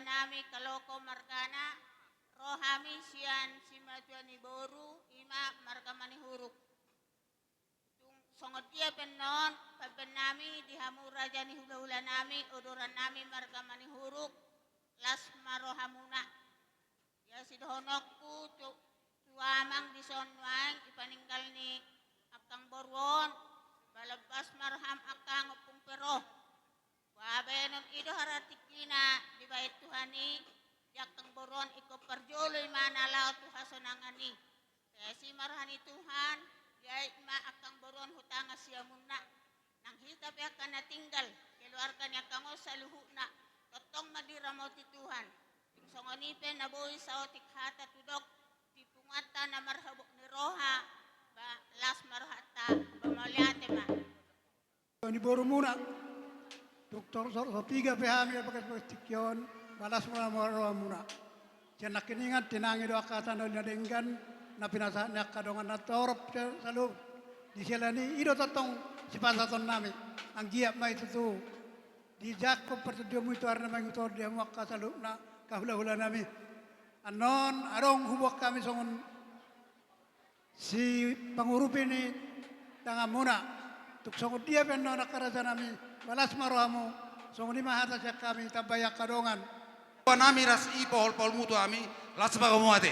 nami kaloko markana rohami sian simajuani boru ima markamani huruf songot dia penon nami dihamu rajani hula-hula nami odoran nami markamani huruf las marohamuna ya sidhonokku tuamang disonwang ipaninggal ni akang borwon balabas marham akang opung peroh wabenon ido haratikina di bait Tuhani yakang boron iko perjoloy manalaw tuhasonangani si marhani Tuhan yai ma akang boron hutanga siamunna nang hitap akan natinggal keluarkan yakang saluhuna totong madiramoti Tuhan songonipe naboy sa otik hata tudok tipungata na marhabok ni roha ba las marhata bamaliate ma ni boru muna doktor sopiga pehami pakai postikyon balas muna cenak keningat tinangi do akatan do denggan na pinasa nya kadongan na torop salu diselani ido totong sipasaton nami ang giap mai tutu di jakko pertudio itu arna mangutor dia makka salu na kahula-hula nami anon arong hubok kami songon si pangurup ini tangan muna tuk songon dia penno nakaraja nami balas marohamu songon lima hata siak kami tabayak kadongan nami ras ipol pol mutu ami las bagamuate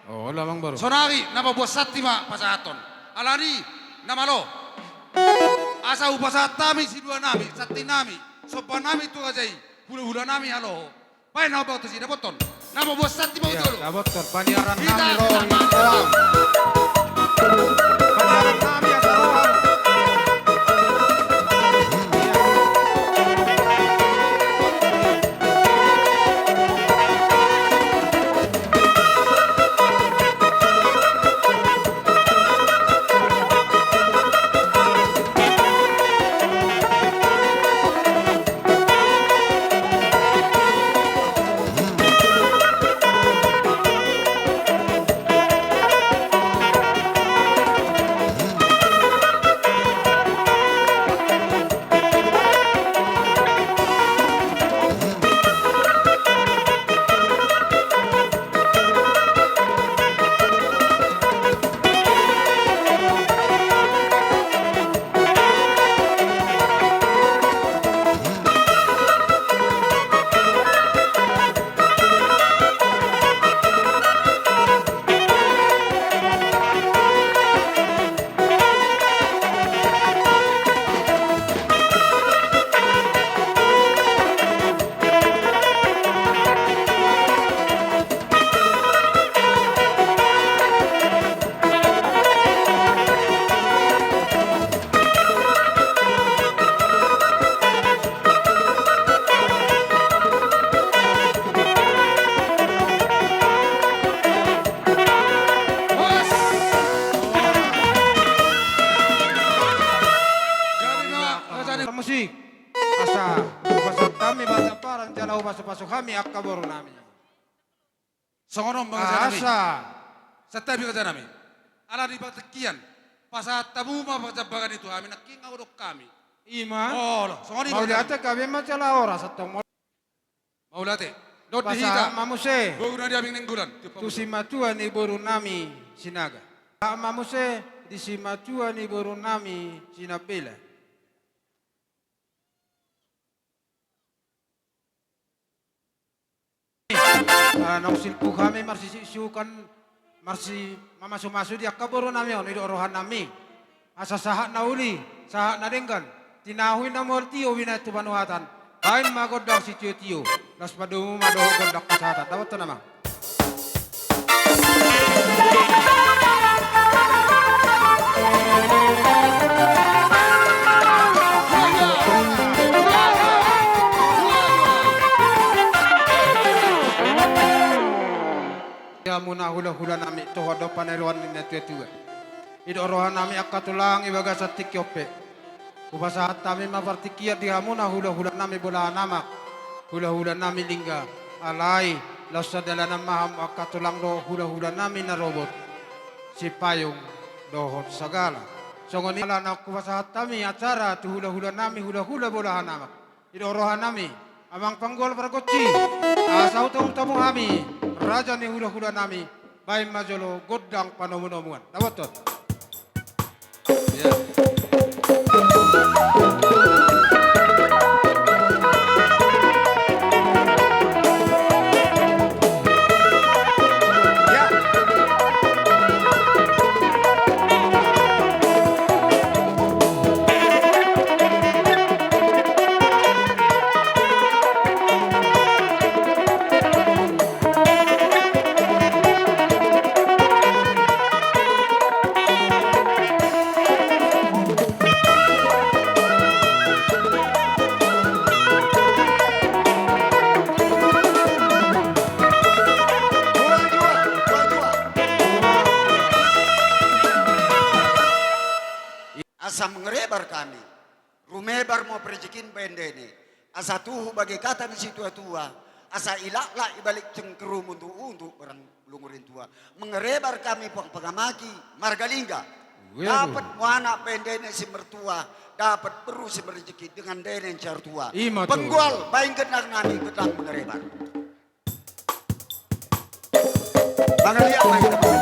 oh lamang baru sonari napa buat satima pasaton alani namalo asa upasatami si dua nami sati nami sopan nami tu ajai hula-hula nami halo pai na ba to si dapoton napa buat satima betul dapat paniaran Kita nami roham roham. paniaran nami asa roham musik asa pasok kami basa parang jala pasok kami akkaboru nami songonom bangsa nami asa satabi ka nami ala di batakian pasat tamu ma bagan itu kami naking aurok kami ima oh songoni maulate kabe macala ora satong maulate dot basa dihita mamuse boguna dia bing ninggulan tusimatua ni boru nami sinaga mamuse disimatua ni boru nami sinapela nang silpu kami marsi siukan marsi mamasu-masu di akaboro nami on ido rohan nami asa sahak na uli sahak na denggan tinahui na mortio wina tu panuhatan lain magodak si tio las padumu madoho godak kesehatan dapat to nama muna hula-hula nami to hodo paneruan ni tua ido rohan nami akatulang ibaga satik yope ubasa hatami mapartikia di hamuna hula-hula nami bola nama hula-hula nami lingga alai lasa dalana maham akatulang do hula-hula nami na robot si payung dohot sagala songoni ala na kubasa hatami acara tu hula-hula nami hula-hula bola nama ido rohan nami Amang panggol pergoci. Asa utong tamu kami. Raja ni hula-hula nami. Bayi majolo godang panomu-nomuan. Dapat tot. Ya. Asa mengerebar kami, rumebar mau perjikin pendene. Asa tuhu bagai kata di situ tua, asa ilak ibalik cengkerum untuk orang lungurin tua. Mengerebar kami pengamaki margalingga. Dapat muana pendene si mertua, dapat perlu si merjeki dengan denen car tua. Penggual baing genang nami gedang mengerebar. Bangalia baing genang.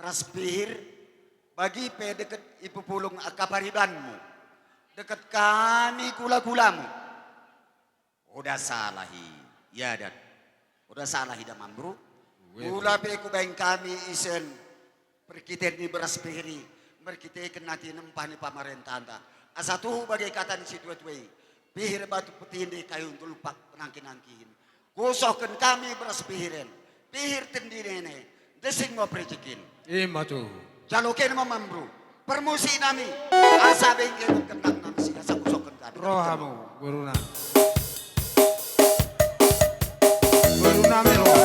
Raspir bagi pe deket ibu pulung akaparibanmu, deket kami kula-kulamu. Udah salahi, ya dan udah salahi damam bro. Kula pe ku baing kami isen perkiten ni beraspiri, merkite kenati nempah ni pamerintahan. Asa tuh bagai kata di situ tuai, pihir batu petinde kayu untuk lupak penangkin-angkin. Kusohkan kami beraspirin, pihir tendine desing mau percikin. Matu. Jalokin mamambru. Permusi nami. Asa bengkel kenang nami sih asa kusokan kami. Rohamu, guru nami. Guru nami roh.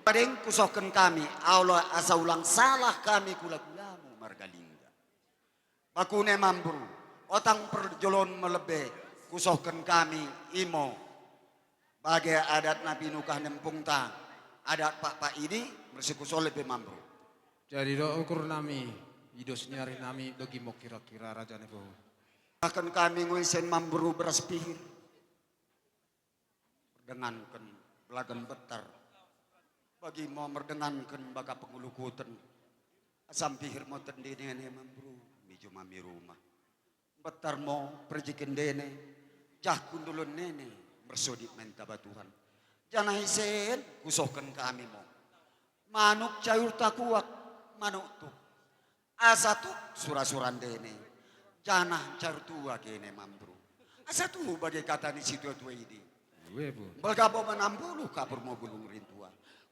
Padeng kusohkan kami, Allah asa ulang salah kami kula-kulamu margalingga. Bakune mambru, otang perjolon melebe, kusohkan kami imo. Bagai adat Nabi Nukah nempung ta, adat pak ini bersikusol lebih mambru. Jadi do ukur nami, idos nyari nami bagi mau kira-kira raja nebo. Akan kami nguisen mambru beras pihir. Dengankan belagan betar. Bagi mau merdengankan baga pengulukuten. Asam pihir mau tendene mambru, miju mami rumah. Betar mau perjikin dene, jahkun dulun nene, bersodip minta batuhan. Jangan hisen, kusohkan kami mau. Manuk cair takuak, manuk tu. Asa tu surasuran dene. Janah cair tua kene mambru. Asa tu bagai kata ni situ tua ini. Gue bu. Bagabo menambulu kapur mau gulung rintua.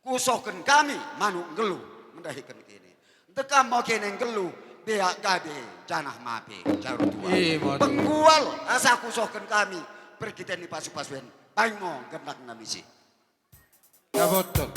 Kusohkan kami manuk gelu mendahikan kene. Dekam mau kene gelu beak gade janah mape cair tua. Penggual asa kusohkan kami pergi ni pasu-pasuan. Baik mau gendak namisi. Ya betul.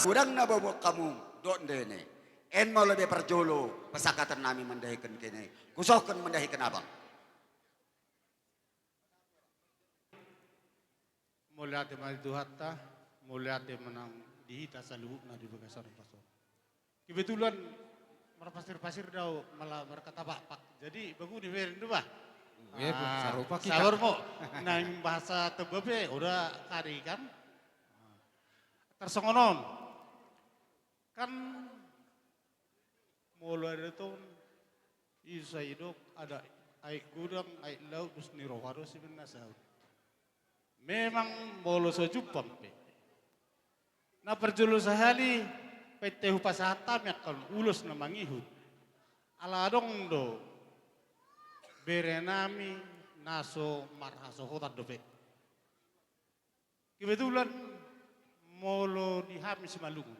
Udang na bobok kamu dok dene. En mau lebih perjolo pesakatan nami mendahikan kene. Kusohkan mendahikan abang. Mulia te mal duhatta, mulia te menang dihita saluhuk na di bagasan pasor. Kebetulan merpasir-pasir dau malah berkata pak. Jadi bagu di verin tu bah. Gue bu, sarupa kita. Sabar mo, nah bahasa tebebe udah kari kan. Tersongonon, kan mulai dari tahun isa hidup ada air gudang, air laut, terus niroharo sih benar. Memang bolo sejupam pe. Na perjulu sehali PT Hupasata kan ulus na mangihut. Aladong do berenami naso marhaso hotar dope. Kebetulan molo di hami si Malungu.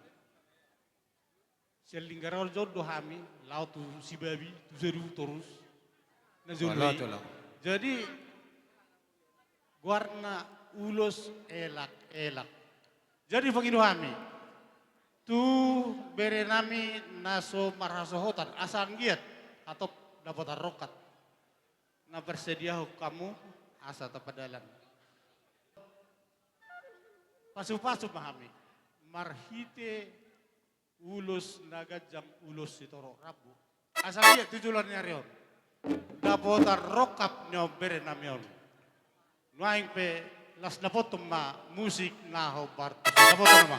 Selinggarar jodoh hami laut tu si babi tu seru terus. Na Walau. jadi warna ulos elak. Jadi begitu kami. Tu berenami naso marhaso hotan asal giat atau dapat rokat. Na bersedia kamu asa tapadalan. Pasu-pasu pahami. Marhite ulos nagajang ulos sitoro rabu. Asal giat tujulannya rion. Dapat rokap nyo berenamion. Nuaing pe las dapat ma musik naho part. Dapat nama.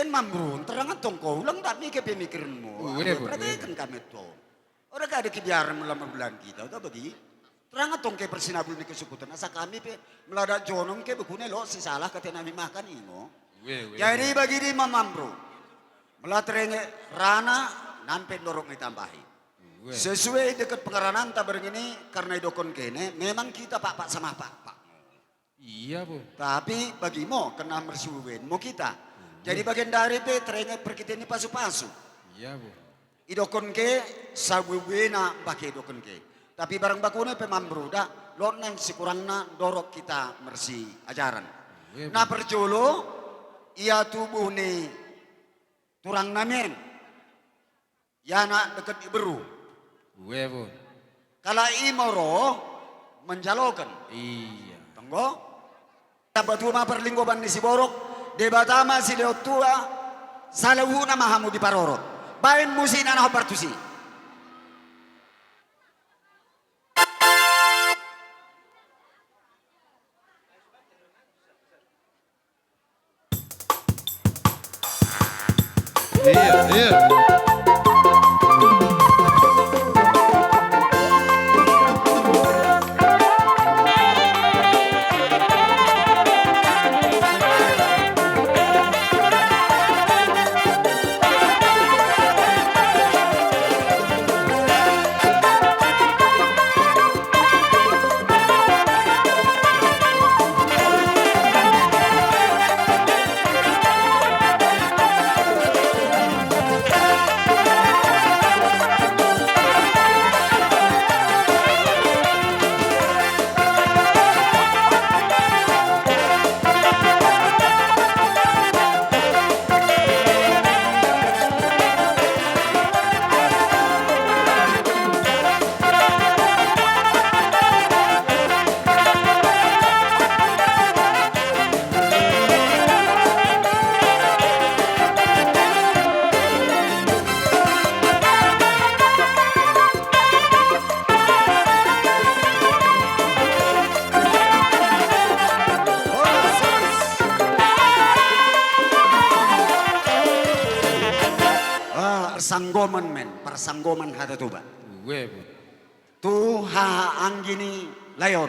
mambrun, terang atong ko, ulang tak mikir pemikiranmu. Perhatikan kami to. Orang gak ada kebiaran melama bulan kita, udah bagi. Terang atong ke persinabul ni kesukutan, asa kami pe meladak jonong ke begune lo si salah kata nami makan ingo. Jadi bagi di mamambro, melatrenge rana nampe dorong ditambahi. Sesuai dekat pengaranan tabareng ini karena idokon kene, memang kita pak sama pak. Iya bu. Tapi bagimu kena mersuwen mau kita. Jadi bagian dari pe terenge perkita ini pasu-pasu. Iya bu. Idokon ke sabuwena pakai idokon ke. Tapi barang bakune pe mambruda lo neng sikurangna dorok kita mersi ajaran. Nah perjolo ia tubuh ni turang namen. Ya nak dekat iberu. Iya bu. Kalau imoro menjalokan. Iya. Tunggu. Batuma perlinggoban ni si borok, debatama si leotua, salawuna mahamu di parorot. Bain musina na partusi. Iya. Persanggoman hata tuba. Bu. Tuha anggini layon.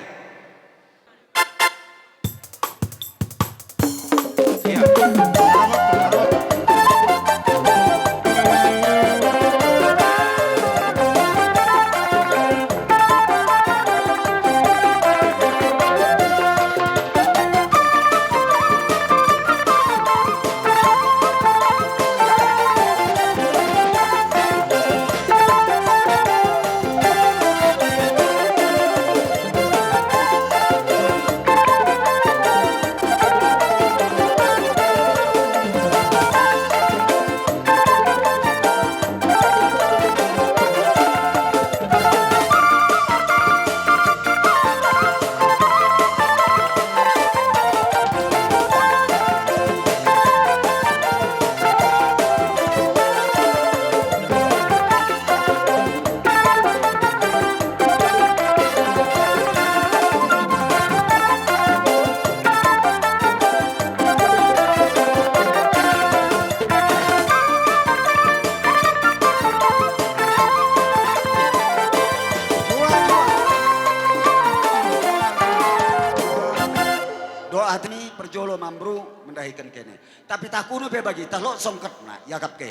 Perjolo mambru mendahikan kene. Tapi takuno pe bagi talo songket na yakap ke.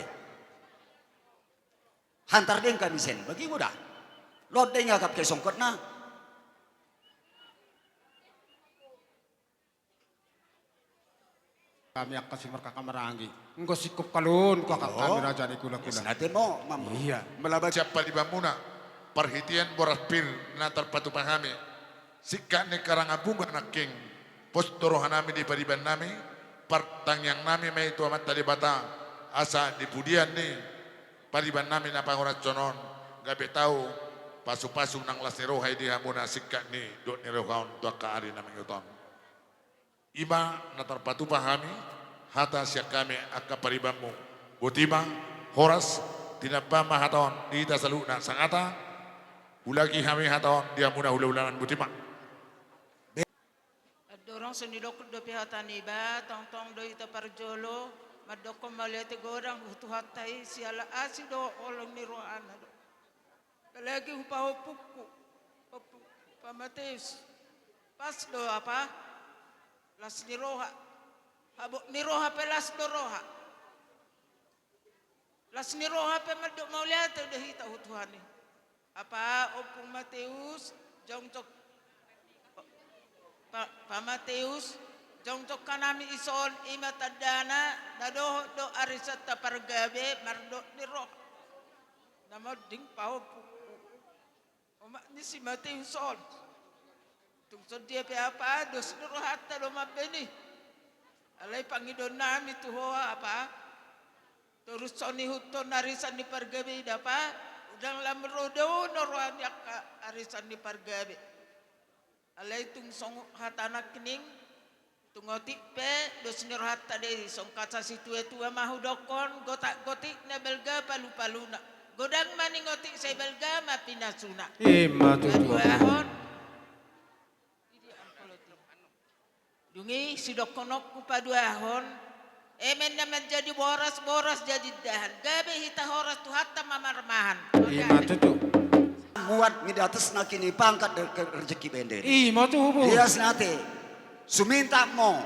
Hantar deng kami sen bagi mudah. Lot deng yakap ke songket na. Kami akan simar kakak merangi. Engkau sikup kalun kau kakak kami raja ni kula. Nanti mau mambru. Iya. Melabak Siapa di bamuna perhitian boras pil natar patu pahami sikka ne karangabunga naking postoro hanami di pariban nami partang yang nami may tu amat tadi bata asa di pudian ni pariban nami na pangurat conon gabe tahu pasu-pasu nang lasero hay di hamuna sikka ni dot ni rohaun tua ka ari nami utom iba natar patu pahami hata siak kami akka paribanmu butima horas tinapa mahaton di tasalu na sangata ulagi kami haton dia mudah ulah-ulahan butima Dorong senilok do pihatan iba tong do ita parjolo madoko malete gorang utuhatai siala asido olong ni rohana do. Lagi upaho puku pamateus pas do apa las ni roha habo ni roha pelas do roha las ni roha pe madok mauliate do hita utuhani apa opung Mateus jongcok pa Mateus jongcok kanami ison imatadana nado do arisata pargabe mardo ni roha nama ding pao Oma ni si Mateus son. Tungso dia pe apa dos duro hatta do mabeni. Alai pangidon nami tu hoa apa. Terus soni huto narisan di pargabe dapa. Udang lamrodo noroan yak arisan di pargabe. Alai tungsong hatana kening. Tungotik pe dos niro hatta de song kaca situ tua mahudokon gotak gotik nebelga palu-paluna. Godang maningotik saya belga mapinasuna. Ima tutu. Dungi sidokonok ku paduahon. Emen naman jadi boras jadi dahan. Gabe hita horas tu hatta mamarmahan. Ima tutu. Muat di atas nak kini pangkat rezeki bender. Ima tutu. Dia senate suminta mo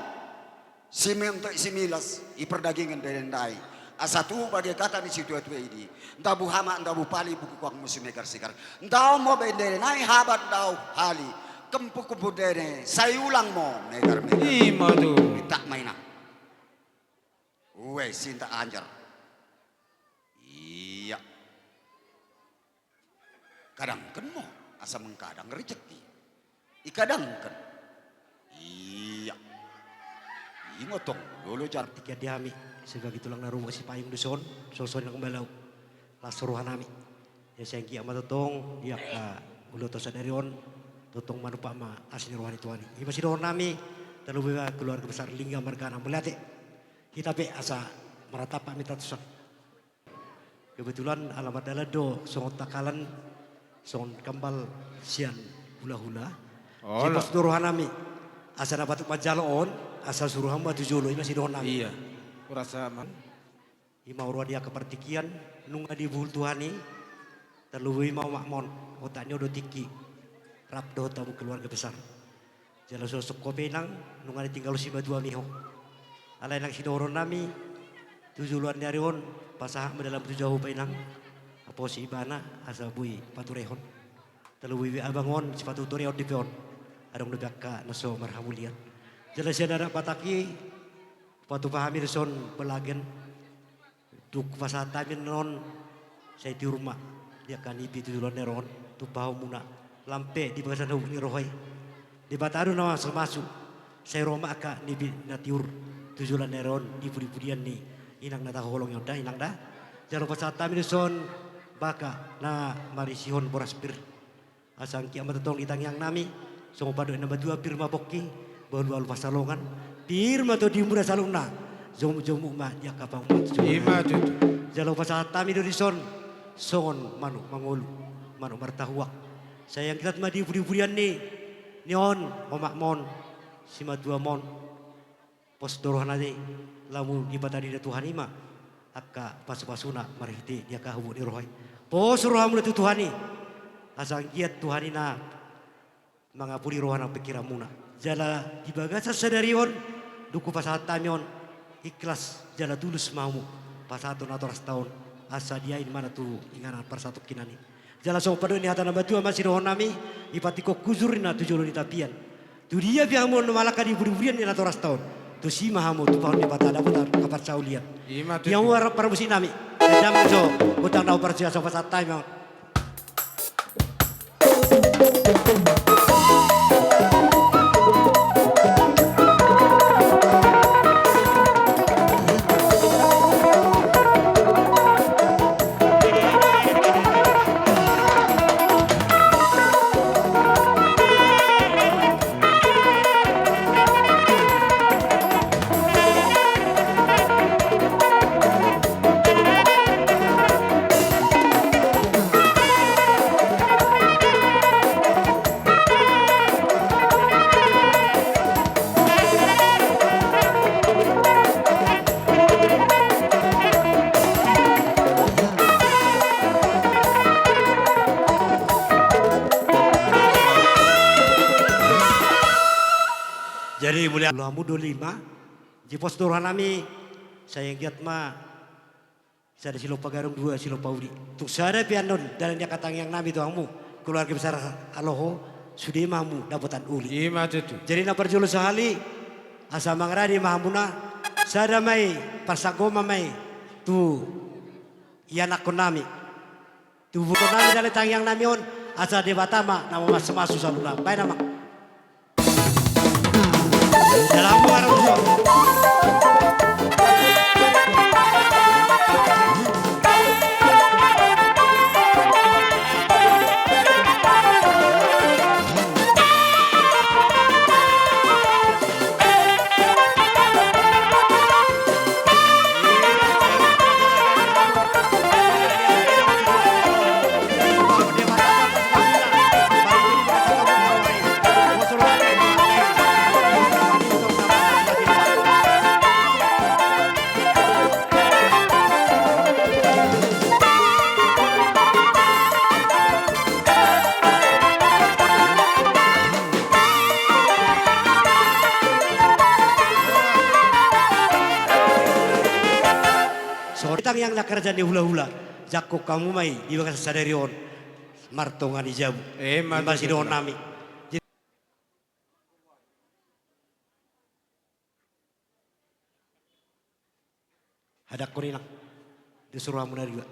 untuk similas iperdagingan derendai. Asatu bagi kata di situ itu ini. Entah bu hama, entah bu pali buku kuang musim ekar sikar. Entah mau bender naik habat dau hali. Kempuk kebudere saya ulang mo megar. Ima tutu. Tak mainan. Uwe sinta anjar. Iya. Kadang kan mo asa mengkadang rezeki. Ikadang kan. Iya. Ingotong dulu jar Tiga diami sebagai tulang naruh si payung dusun soson yang kembalau lasuruhan nami ya sengki ama totong dia ka ulo tosa dari on totong manupa ma asli rohani tuani iba si rohani nami terlebih keluarga besar lingga margana melate kita pe asa meratap minta tusan kebetulan alamat dalado songot takalan songot kambal sian hula-hula si pas rohani nami asa dapat majalo on asa suruh hamba tujulo ima si rohani nami Iya. Kurasa man. Imau ruah dia kepertikian nunga di bul Tuhani terluwi mau makmon otaknya udah tiki rap do tamu keluarga besar jalan sosok kopenang nunga ditinggal si badua miho alai nang sidoron nami tujuan dari on pasah dalam tujuh penang apa si ibana asa bui paturehon terluwi abangon sepatu tureon di peon adong lebaka naso marhamulian jalan siadara pataki Patu pahami son pelagen duk pasatamin non saya di rumah dia kan ipi tujuan neron tu pahau muna lampe di bagasan hubung ni rohai di bataru nama semasuk saya roma ka nibi natiur tujuan neron di budi-budian ni inang nata holong yoda inang dah jaro pasatamin son baka na marisihon boraspir asang kiamat tong ditang yang nami songo padu namba dua pirma bokki baru alu pasalongan Pirma to di muda salungna jomu ma dia kapang Ima tutu. jalo pasal tami do dison songon manu mangolu manu martahuak sayang kita ma di buri-burian ni nion omak mon sima dua mon pos dorohan ade lamu di batadi da Tuhan ima akka pasu-pasuna marihti dia kahubu ni rohai pos rohamu tu Tuhani asang giat Tuhanina mangapuri rohana pikiramuna jala di bagasa sadarion duku pasatamion ikhlas jala tulus maumu pasaton atau tahun asa dia ini mana tu ingana persatu kinani jala so padu ni hatana batu masih rohon nami ipatiko kuzurina tujulo di tapian tu dia biamu malaka di buri-burian ni atau tahun tu si mahamu tu pahun di patada putar kapar saulian Ima tutu. yang war paramusi nami jam so utang dau persia so pasatamion Jadi mulia lamu 25 di pos nami saya giat ma saya silo pagarung 2 silo paudi. Tuk sada pianon dalam dia katang yang nabi tuangmu keluarga besar aloho sudah mamu dapatan uli. Ima tu. Jadi na perjulu sehali asa mangradi mahamuna sada mai pasagoma mai tu ianak konami. Tu buko nami dalam tang yang nami on asa di Batama nama mas masu salula. Baik nama. Dalam warung Tang yang nak kerja di hula-hula, jakok kamu mai di bagas sadarion, martongan di jabu, masih doon nami. Hadak ko rin lang, disuruh mo na juga.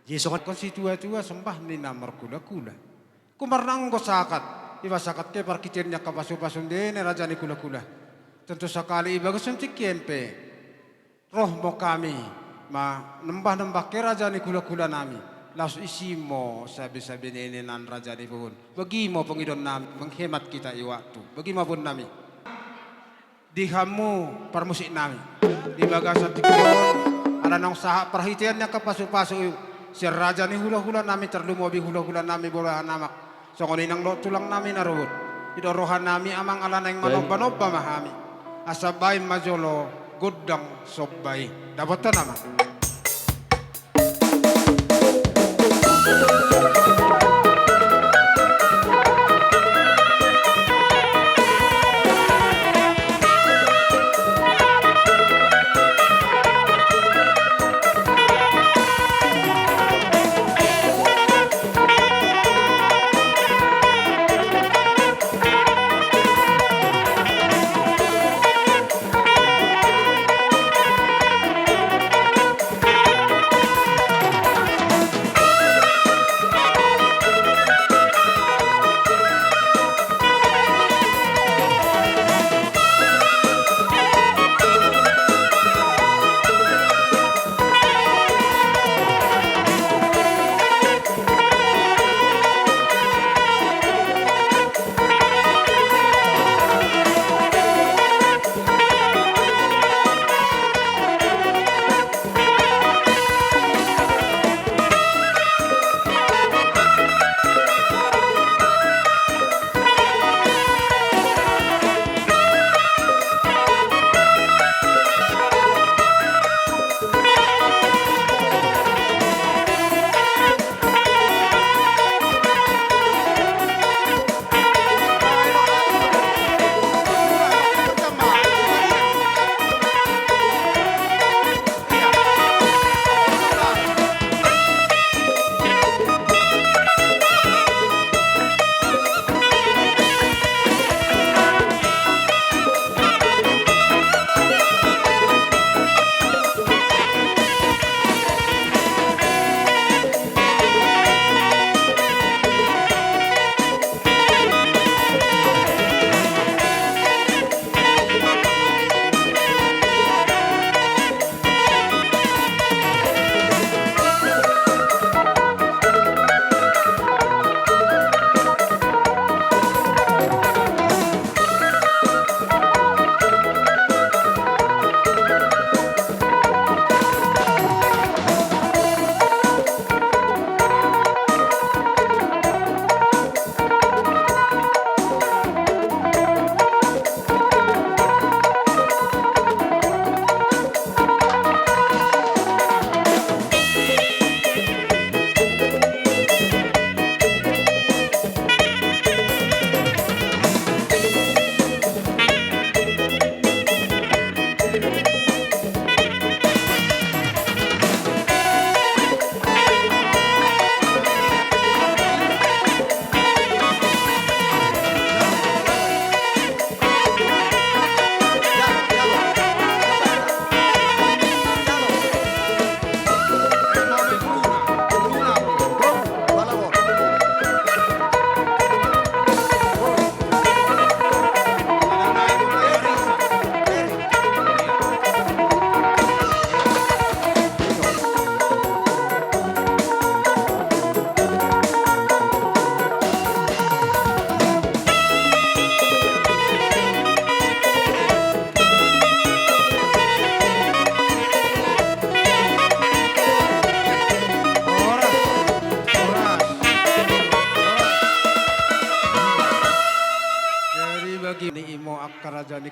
Jesongan Konstitua-tua sembah ni namar kula-kula. Kumarnang ko sakat. Iba sakat ke parkitirnya kapasu-pasun dene raja ni kula-kula. Tentu sekali iba gusto kempe. Roh mo kami. Ma nembah-nembah ke raja ni kula-kula nami. Laos isi mo sabi-sabi ni nan raja ni pohon. Bagi mo pengidon nami. Menghemat kita i waktu. Bagi mo pun nami. Dihamu permusik nami. Di bagasan tikon. Ada nang sahak perhitiannya kapasu-pasu. Si raja ni hula-hula nami terlumobi hula-hula nami bola namak. So kung nang tulang nami naruhut. Idorohan nami amang ala nang manoba-noba mahami. Asabay majolo gudang sobbay. Dapat to nama.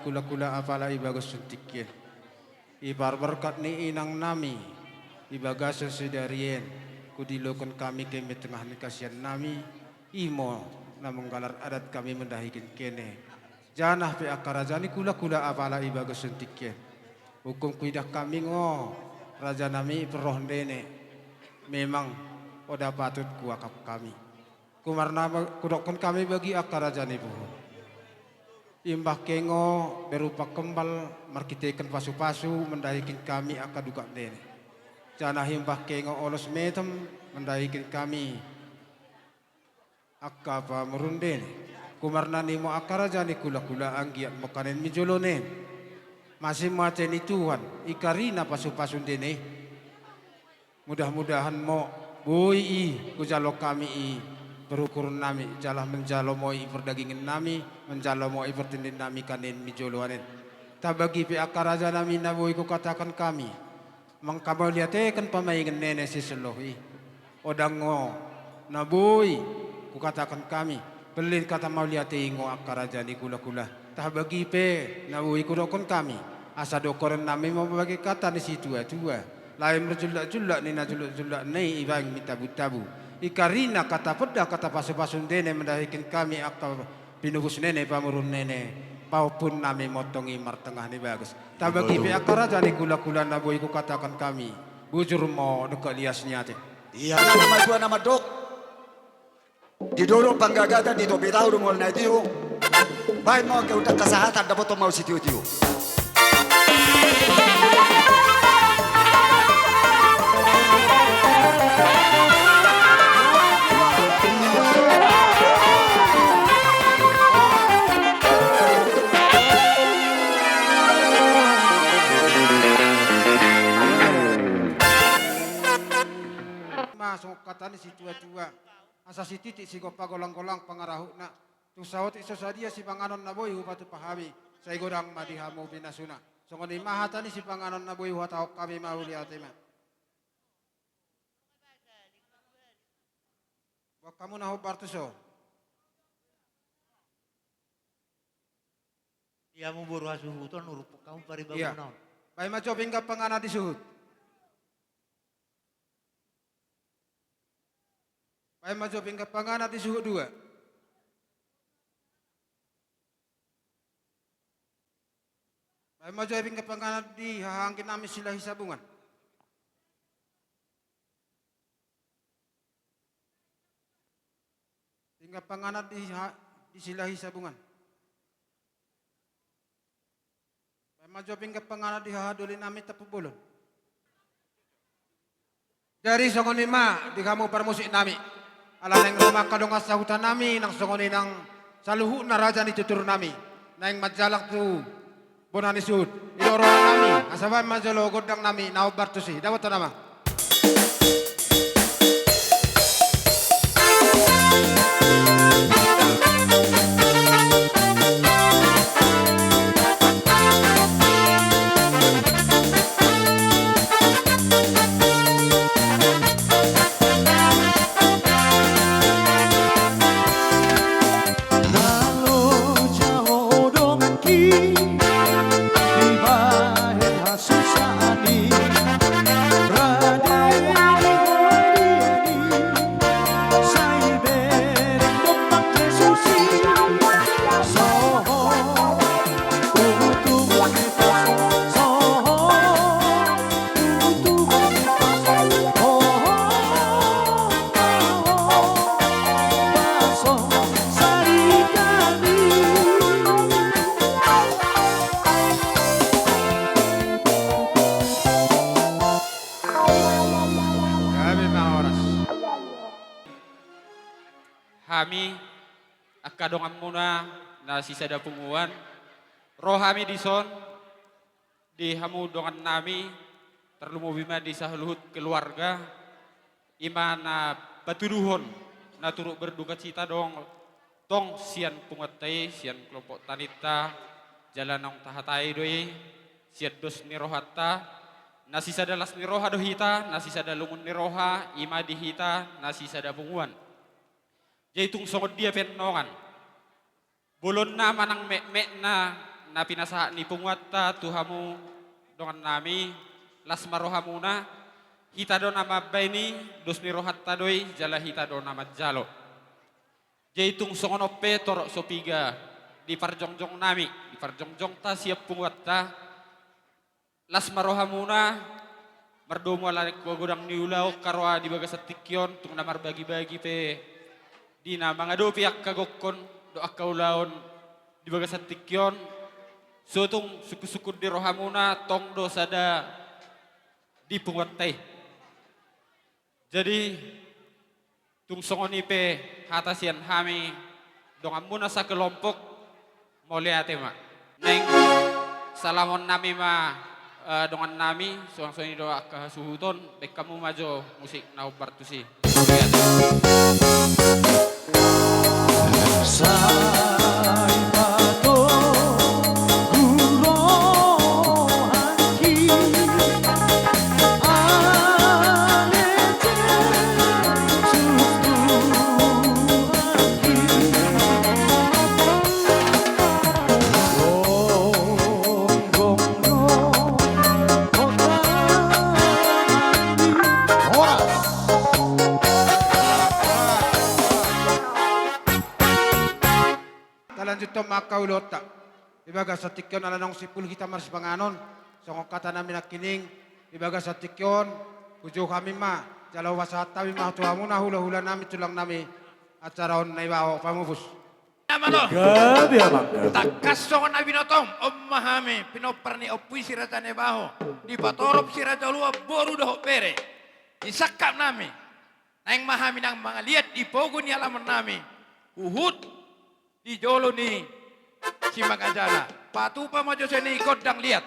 kula-kula apala ibagas suntikien. Ibar berkat ni inang nami ibagas sedarien kudilokan kami kami tengah ni kasihan nami imo namung galar adat kami mendahikin kene. Janah pe akarajani kula-kula apala ibagas suntikien. Hukum kuidah kami ngo raja nami peroh dene memang oda patut kuakap kami. Kumarna kudokkan kami bagi akarajani buhun. Imbah kengo berupa kembal markitekan pasu-pasu mendahikin kami akaduka dene. Janah imbah kengo olos metem mendahikin kami akapa merundene. Kumarna nimo akarajani kula-kula anggiat makanen mijolonen. Masih mateni Tuhan ikarina pasu-pasun dene. Mudah-mudahan mo bui kujalo kami berukur nami jalah menjalo moi perdagingin nami menjalo moi pertindin nami kanen mijoloanen. Tabagi pe akaraja nami naboi ku katakan kami mangkabau liatekan pamaingan nene siselohi odango naboi ku katakan kami belin kata mau liate ingo akaraja ni kula-kula. Tabagi pe naboi ku dokon kami asa dokoran nami mau bagi kata ni situ tua lain berjulak-julak ni na julak-julak ni ibang mitabu-tabu ikarina kata peda kata pasu-pasun dene mendahikin kami akal pinubus nene pamurun nene paupun nami motongi martengah ni bagus tabagi pe akaraja ni kula-kula naboi ku katakan kami bujur mo dekat liasnya te Iya nama dua nama dok. Didorong panggagata di topi tahu rumol na itu. Baik mau ke utak kesehatan dapat mau sitiu-tiu. Masuk kata ni si tua-tua asa si titik si gopa golang-golang pangarahuna tu sawat iso sadia si panganon na boy hupatu pahami say godang madihamu binasuna songoni mahata ni si panganon na boy huatao kami mahuli atema wak kamu naho bartuso Ia mau baru hasuhuton urupuk kamu pari iya bangunan. bayi maco pingga pangana disuhut bayi maco pingga pangana disuhut dua bayi maco pingga pangana di hahangkin nami silahi sabungan pingga pangana di silahi sabungan maju pingga pangana di hahaduli nami tepu bulun. Dari songoni ma di kamu permusik nami. Ala neng rumah kadong asahutan nami nang songoni nang saluhu na raja ni tutur nami. Nang majalak tu bonani sud. Iloro nami asaban majalo godang nami nau bartusi. Dawat nama. Kami akadongan muna na sisada punguan rohami dison di hamu dongan nami terlumu bima di saluhut keluarga imana batuduhon na turut berduka cita dong tong sian pungatai sian kelompok tanita jalan nong tahatai doi sian dos nirohata nasi sada las niroha dohita nasi sada lungun niroha ima dihita nasi sada punguan jaitung songod dia penongan bolon na manang mek na na pinasaha ni pungwatta tuhamu dongan nami las marohamuna hita do nama baini dos ni rohat tadoi jala hita do nama jalo jaitung songonope torok sopiga di parjongjong nami di parjongjong ta siap pungwatta las marohamuna mardomo ala godang niulau karwa di bagas tikyon tung namar bagi-bagi pe dina mangado piak kagokon do akaulaon di bagas tikyon sutung suku-suku di rohamuna tong do sada di pungwatai jadi tung songoni pe hatasian hami dong amuna sa kelompok moliate ma neng salamon nami ma dongan nami soang-soang doa ke suhuton baik kamu majo musik nau bartusi Talanjut makaulota. Ibaga sa tikyon alanong sipul kita mars panganon. Songok kata namin nakining. Ibaga sa tikyon. Kujo kami ma. Jalaw wasata mi ma tuwa mo na hula-hula namin tulang nami. At saraon na ibaho pamubus. Namalo. Takas songon na binotong. Mahami. Pinoparni opui sirata nebaho. Di patorop sirata luwa boru daho pere. Isakap nami. Naing mahami ng mga liat. Ipogo ni alaman nami. Uhud. Di jolo ni si Magajala. Patu pa mo Diyos ni ikot dang liat.